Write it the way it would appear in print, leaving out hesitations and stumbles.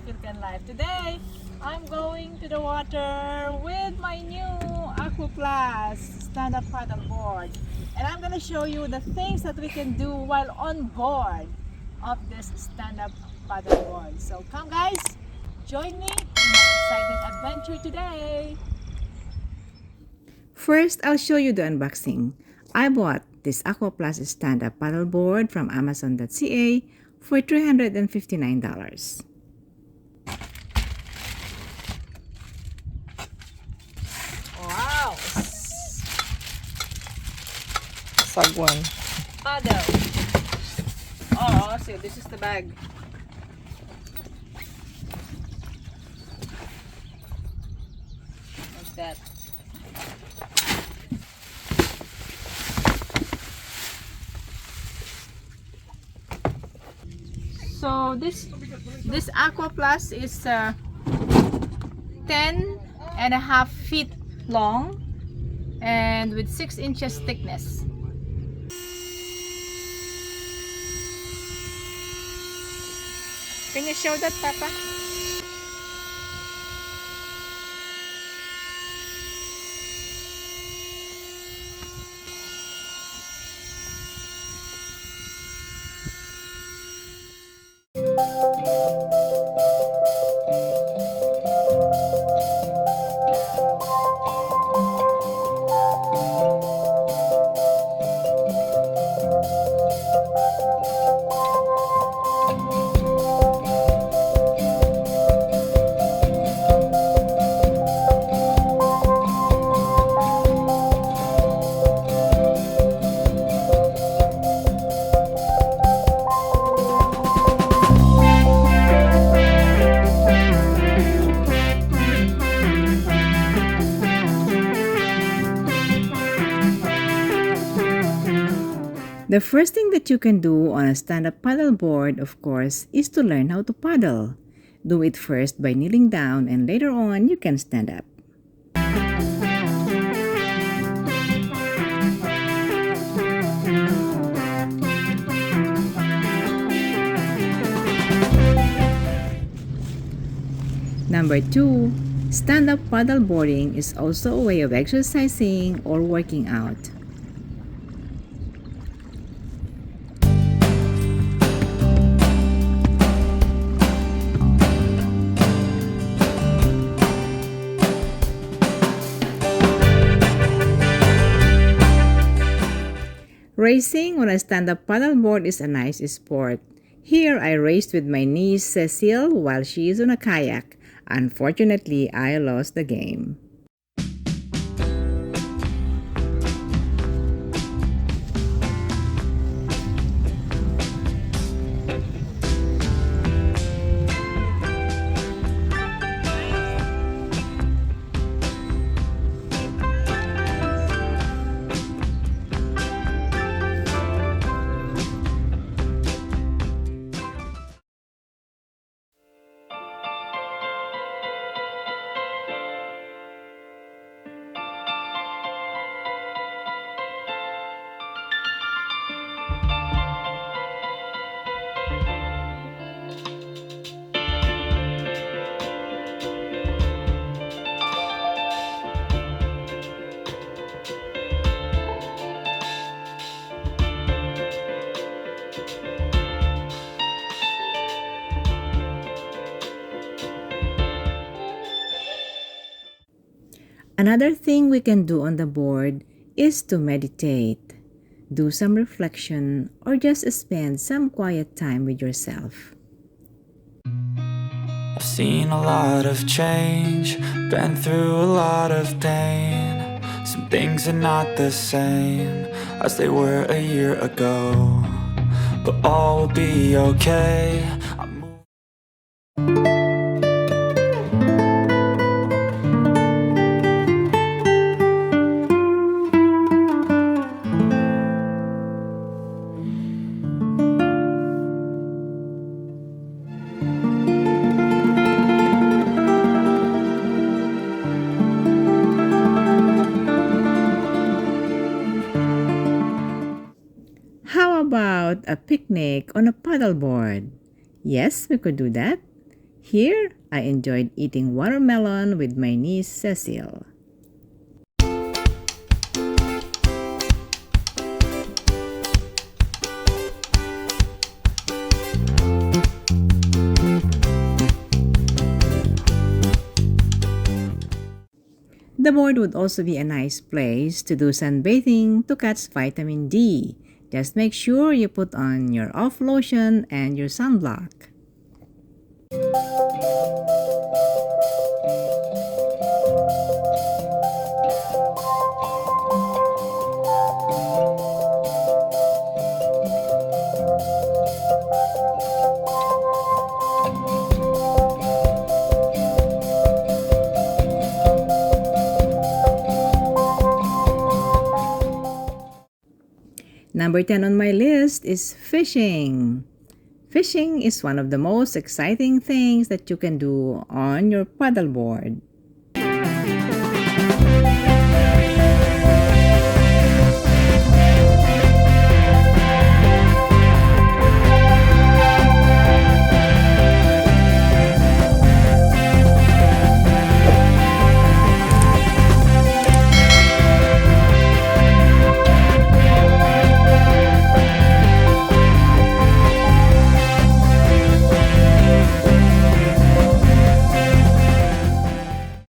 Fil-Can life. Today, I'm going to the water with my new Aqua Plus stand-up paddle board, and I'm gonna show you the things that we can do while on board of this stand-up paddle board. So come guys, join me in my exciting adventure today. First, I'll show you the unboxing. I bought this Aqua Plus stand-up paddle board from Amazon.ca for $359. Wow! Sagwan. Paddle. Oh, so this is the bag. What's that? So this Aqua Plus is 10.5 feet long and with 6 inches thickness. Can you show that, Papa? The first thing that you can do on a stand-up paddle board, of course, is to learn how to paddle. Do it first by kneeling down and later on you can stand up. Number 2, stand-up paddle boarding is also a way of exercising or working out. Racing on a stand-up paddleboard is a nice sport. Here, I raced with my niece Cecile while she is on a kayak. Unfortunately, I lost the game. Another thing we can do on the board is to meditate, do some reflection, or just spend some quiet time with yourself. I've seen a lot of change, been through a lot of pain. Some things are not the same as they were a year ago, but all will be okay. How about a picnic on a paddleboard? Yes, we could do that. Here, I enjoyed eating watermelon with my niece Cecile. The board would also be a nice place to do sunbathing to catch vitamin D. Just make sure you put on your off lotion and your sunblock. Number 10 on my list is fishing. Fishing is one of the most exciting things that you can do on your paddleboard.